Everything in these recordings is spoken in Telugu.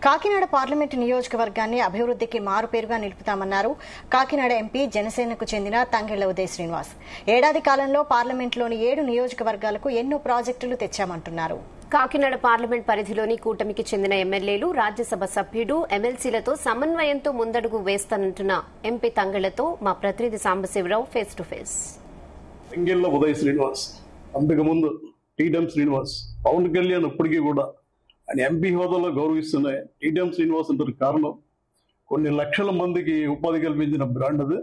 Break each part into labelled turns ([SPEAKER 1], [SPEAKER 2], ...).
[SPEAKER 1] కాకినాడ పార్లమెంటు నియోజకవర్గాన్ని అభివృద్ధికి మారుపేరుగా నిలుపుతామన్నారు కాకినాడ ఎంపీ జనసేనకు చెందిన తంగెళ్ల ఉదయ్ శ్రీనివాస్. ఏడాది కాలంలో పార్లమెంటులోని 7 నియోజకవర్గాలకు ఎన్నో ప్రాజెక్టులు తెచ్చామంటున్నారు.
[SPEAKER 2] కాకినాడ పార్లమెంట్ పరిధిలోని కూటమికి చెందిన ఎమ్మెల్యేలు, రాజ్యసభ సభ్యుడు, ఎమ్మెల్సీలతో సమన్వయంతో ముందడుగు వేస్తానంటున్న ఎంపీ తంగెళ్లతో మా ప్రతినిధి Sambasivarao face to face.
[SPEAKER 3] Tangella Uday Srinivas, అంతకుముందు టీడీఎం శ్రీనివాస్, పవన్ కళ్యాణ్ ఇప్పటికీ కూడా ఆయన ఎంపీ హోదాలో గౌరవిస్తున్నాయి. టీడీఎం శ్రీనివాస్ అంటారు కారణం కొన్ని లక్షల మందికి ఉపాధి కల్పించిన బ్రాండ్ అది.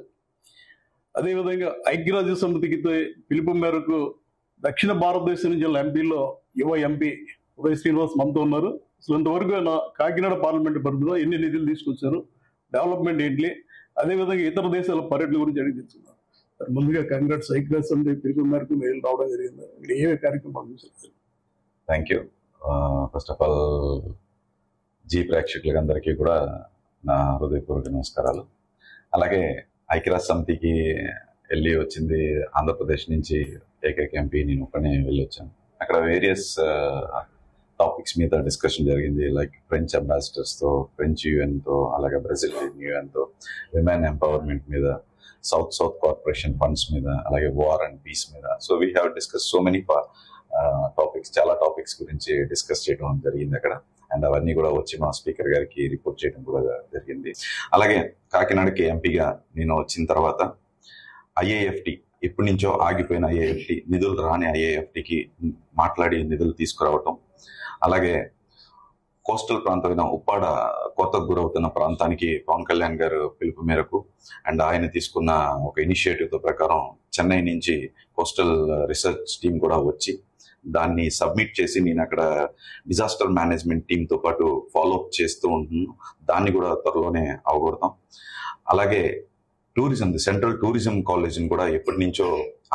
[SPEAKER 3] అదేవిధంగా ఐక్యరాజ్య సమితికి పిలుపు మేరకు దక్షిణ భారతదేశం నుంచి ఎంపీలో యువ ఎంపీ ఉదయ్ శ్రీనివాస్ మనతో ఉన్నారు. అసలు ఇంతవరకు ఆయన కాకినాడ పార్లమెంట్ పరిధిలో ఎన్ని నిధులు తీసుకొచ్చారు, డెవలప్మెంట్ ఏంటి, అదేవిధంగా ఇతర దేశాల పర్యటన గురించి అడిగి తెలుసుకున్నారు. ముందుగా కంగ్రాట్స్, ఐక్యరాజ్య సమితి పిలుపు మేరకు మీరు రావడం జరిగింది. ఇక్కడ ఏ కార్యక్రమాలు చూసారు?
[SPEAKER 4] Thank you. First of all ప్రేక్షకులందరికీ కూడా నా హృదయపూర్వక నమస్కారాలు. అలాగే ఐక్యరాజ్య సమితికి వెళ్ళి వచ్చింది ఆంధ్రప్రదేశ్ నుంచి ఏకైక ఎంపీ నేను ఒక్కనే వెళ్ళి వచ్చాను. అక్కడ వేరియస్ టాపిక్స్ మీద డిస్కషన్ జరిగింది. లైక్ ఫ్రెంచ్ అంబాసిడర్స్తో, ఫ్రెంచ్ యూఎన్తో, అలాగే బ్రెజిలియన్ యూఎన్తో, విమెన్ ఎంపవర్మెంట్ మీద, సౌత్ కార్పొరేషన్ ఫండ్స్ మీద, అలాగే వార్ అండ్ పీస్ మీద. So we have discuss so many topics, చాలా టాపిక్స్ గురించి డిస్కస్ చేయడం జరిగింది అక్కడ. అండ్ అవన్నీ కూడా వచ్చి మా స్పీకర్ గారికి రిపోర్ట్ చేయడం కూడా జరిగింది. అలాగే కాకినాడకి ఎంపీగా నేను వచ్చిన తర్వాత ఐఏఎఫ్టీ, ఎప్పటి నుంచో ఆగిపోయిన ఐఏఎఫ్టీ, నిధులు రాని ఐఏఎఫ్టీకి మాట్లాడి నిధులు తీసుకురావటం, అలాగే కోస్టల్ ప్రాంతమైన ఉప్పాడ కోతకు గురవుతున్న ప్రాంతానికి పవన్ కళ్యాణ్ గారు పిలుపు మేరకు అండ్ ఆయన తీసుకున్న ఒక ఇనిషియేటివ్తో ప్రకారం చెన్నై నుంచి కోస్టల్ రీసెర్చ్ టీం కూడా వచ్చి దాన్ని సబ్మిట్ చేసి నేను అక్కడ డిజాస్టర్ మేనేజ్మెంట్ టీంతో పాటు ఫాలోఅప్ చేస్తూ ఉంటున్నాను. దాన్ని కూడా త్వరలోనే అవగొడతాం. అలాగే టూరిజం, సెంట్రల్ టూరిజం కాలేజ్ని కూడా ఎప్పటి నుంచో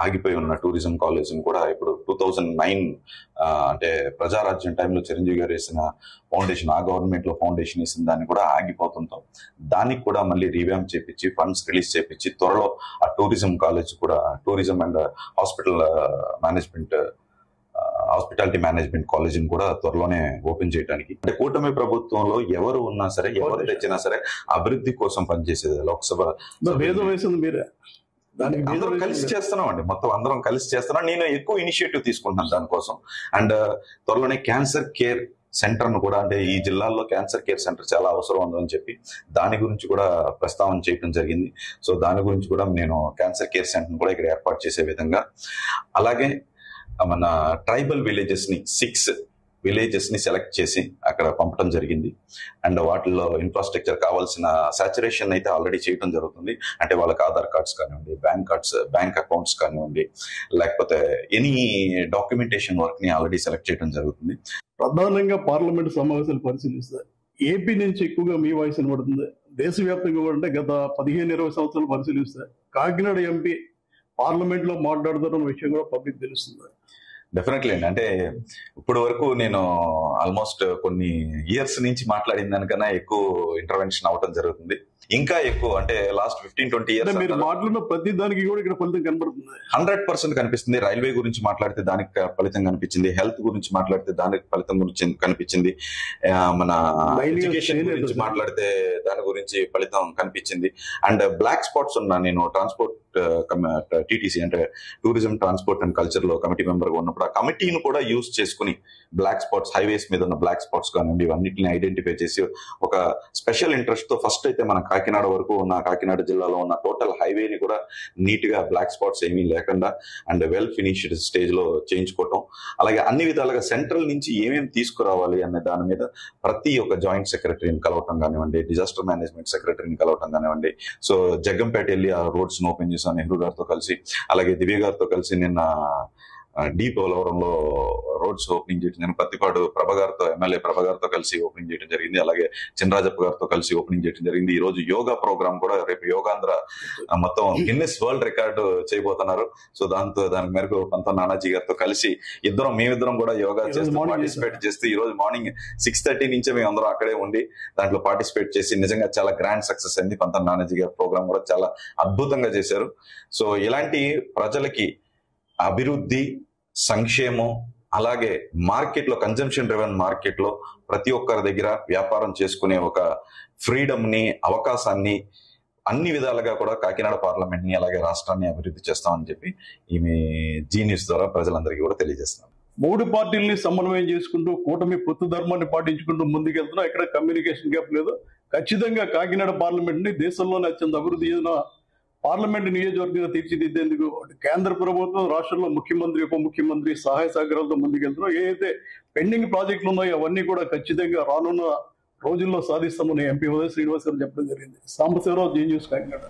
[SPEAKER 4] ఆగిపోయి ఉన్న టూరిజం కాలేజ్ని కూడా ఇప్పుడు 2009 అంటే ప్రజారాజ్యం టైంలో చిరంజీవి గారు వేసిన ఫౌండేషన్, ఆ గవర్నమెంట్లో ఫౌండేషన్ వేసిన దాన్ని కూడా ఆగిపోతుంటాం. దానికి కూడా మళ్ళీ రీవ్యాంప్ చేపించి ఫండ్స్ రిలీజ్ చేపించి త్వరలో ఆ టూరిజం కాలేజ్ కూడా, టూరిజం అండ్ హాస్పిటాలిటీ మేనేజ్మెంట్ కాలేజీని కూడా త్వరలోనే ఓపెన్ చేయడానికి, అంటే కూటమి ప్రభుత్వంలో ఎవరు ఉన్నా సరే, ఎవరు తెచ్చినా సరే అభివృద్ధి కోసం పనిచేసేది. లోక్సభ అందరం కలిసి చేస్తున్నాం అండి, మొత్తం అందరం కలిసి చేస్తున్నాం. నేను ఎక్కువ ఇనిషియేటివ్ తీసుకుంటున్నాను దానికోసం. అండ్ త్వరలోనే క్యాన్సర్ కేర్ సెంటర్ను కూడా, అంటే ఈ జిల్లాల్లో క్యాన్సర్ కేర్ సెంటర్ చాలా అవసరం ఉందని చెప్పి దాని గురించి కూడా ప్రస్తావన చేయడం జరిగింది. సో దాని గురించి కూడా నేను క్యాన్సర్ కేర్ సెంటర్ను కూడా ఇక్కడ ఏర్పాటు చేసే విధంగా, అలాగే మన ట్రైబల్ విలేజెస్ ని 6 విలేజెస్ ని సెలెక్ట్ చేసి అక్కడ పంపడం జరిగింది. అండ్ వాటిల్లో ఇన్ఫ్రాస్ట్రక్చర్ కావాల్సిన సాచురేషన్ అయితే ఆల్రెడీ చేయడం జరుగుతుంది. అంటే వాళ్ళకి ఆధార్ కార్డ్స్ కానివ్వండి, బ్యాంక్ అకౌంట్స్ కానివ్వండి, లేకపోతే ఎనీ డాక్యుమెంటేషన్ వర్క్ ని ఆల్రెడీ సెలెక్ట్ చేయడం జరుగుతుంది.
[SPEAKER 3] ప్రధానంగా పార్లమెంట్ సమావేశాలు పరిశీలిస్తే ఏపీ నుంచి ఎక్కువగా మీ వాయిస్ వినబడుతుంది. దేశవ్యాప్తంగా కూడా గత 15-20 సంవత్సరాలు పరిశీలిస్తే కాకినాడ ఎంపీ పార్లమెంట్ లో మాట్లాడుతున్న విషయం కూడా పబ్లిక్ తెలుస్తుంది.
[SPEAKER 4] డెఫినెట్లీ అండి. అంటే ఇప్పుడు వరకు నేను ఆల్మోస్ట్ కొన్ని ఇయర్స్ నుంచి మాట్లాడిన దానికన్నా ఎక్కువ ఇంటర్వెన్షన్ అవటం జరుగుతుంది. ఇంకా ఎక్కువ, అంటే లాస్ట్ 15-20 ఇయర్స్
[SPEAKER 3] మీరు మాట్లాడిన ప్రతి దానికి కూడా ఇక్కడ ఫలితం కనబడుతుంది.
[SPEAKER 4] 100% కనిపిస్తుంది. రైల్వే గురించి మాట్లాడితే దానికి ఫలితం కనిపించింది, హెల్త్ గురించి మాట్లాడితే దానికి ఫలితం గురించి కనిపించింది, మన ఎడ్యుకేషన్ గురించి మాట్లాడితే దాని గురించి ఫలితం కనిపించింది. అండ్ బ్లాక్ స్పాట్స్ ఉన్నా, నేను ట్రాన్స్పోర్ట్ టీటీసీ అంటే టూరిజం, ట్రాన్స్పోర్ట్ అండ్ కల్చర్ లో కమిటీ మెంబర్ గా ఉన్నప్పుడు ఆ కమిటీని కూడా యూజ్ చేసుకుని బ్లాక్ స్పాట్స్, హైవేస్ మీద ఉన్న బ్లాక్ స్పాట్స్ కానివ్వండి, ఇవన్నిటిని ఐడెంటిఫై చేసి ఒక స్పెషల్ ఇంట్రెస్ట్ తో ఫస్ట్ అయితే మన కాకినాడ వరకు ఉన్న, కాకినాడ జిల్లాలో ఉన్న టోటల్ హైవేని కూడా నీట్ గా బ్లాక్ స్పాట్స్ ఏమీ లేకుండా అండ్ వెల్ ఫినిష్డ్ స్టేజ్ లో చేయించుకోవటం, అలాగే అన్ని విధాలుగా సెంట్రల్ నుంచి ఏమేమి తీసుకురావాలి అనే దాని మీద ప్రతి ఒక్క జాయింట్ సెక్రటరీని కలవటం కానివ్వండి, డిజాస్టర్ మేనేజ్మెంట్ సెక్రటరీని కలవటం కానివ్వండి. సో జగ్గంపేట వెళ్ళి ఆ రోడ్స్ ను ఓపెన్ చేశాను నెహ్రూ గారితో కలిసి, అలాగే దివ్య గారితో కలిసి నిన్న పోలవరంలో రోడ్స్ ఓపెనింగ్ చేయడం జరిగింది. పత్తిపాడు ఎమ్మెల్యే ప్రభగారితో కలిసి ఓపెనింగ్ చేయడం జరిగింది. అలాగే చినరాజప్ప గారితో కలిసి ఓపెనింగ్ చేయడం జరిగింది. ఈ రోజు యోగా ప్రోగ్రామ్ కూడా, రేపు యోగాంధ్ర మొత్తం గిన్నెస్ వరల్డ్ రికార్డు చేయబోతున్నారు. సో దాని మేరకు పంత నానాజీ గారితో కలిసి మేమిద్దరం కూడా యోగా చేస్తూ పార్టిసిపేట్ చేస్తూ ఈ రోజు మార్నింగ్ 6:30 నుంచే మేము అందరం అక్కడే ఉండి దాంట్లో పార్టిసిపేట్ చేసి నిజంగా చాలా గ్రాండ్ సక్సెస్ అయింది. పంత నానాజీ గారి ప్రోగ్రామ్ కూడా చాలా అద్భుతంగా చేశారు. సో ఇలాంటి ప్రజలకి అభివృద్ధి, సంక్షేమం, అలాగే మార్కెట్లో కన్జంప్షన్ డ్రివెన్ మార్కెట్లో ప్రతి ఒక్కరి దగ్గర వ్యాపారం చేసుకునే ఒక ఫ్రీడమ్ ని, అవకాశాన్ని అన్ని విధాలుగా కూడా కాకినాడ పార్లమెంట్ ని అలాగే రాష్ట్రాన్ని అభివృద్ధి చేస్తామని చెప్పి ఈమె జీ న్యూస్ ద్వారా ప్రజలందరికీ కూడా తెలియజేస్తున్నాం.
[SPEAKER 3] 3 పార్టీల్ని సమన్వయం చేసుకుంటూ కూటమి పొత్తు ధర్మాన్ని పాటించుకుంటూ ముందుకెళ్తున్నా ఎక్కడ కమ్యూనికేషన్ గ్యాప్ లేదు. ఖచ్చితంగా కాకినాడ పార్లమెంట్ ని దేశంలోనే అత్యంత అభివృద్ధి చెందిన పార్లమెంట్ నియోజకవర్గంగా తీర్చిదిద్దేందుకు కేంద్ర ప్రభుత్వం, రాష్ట్రంలో ముఖ్యమంత్రి, ఉప ముఖ్యమంత్రి సహాయ సహకారాలతో ముందుకెళ్తున్నాం. ఏదైతే పెండింగ్ ప్రాజెక్టులు ఉన్నాయో అవన్నీ కూడా ఖచ్చితంగా రానున్న రోజుల్లో సాధిస్తామని ఎంపీ ఉదయ్ శ్రీనివాస్ గారు చెప్పడం జరిగింది. సాంబశివరావు, జీ న్యూస్, కాకినాడ.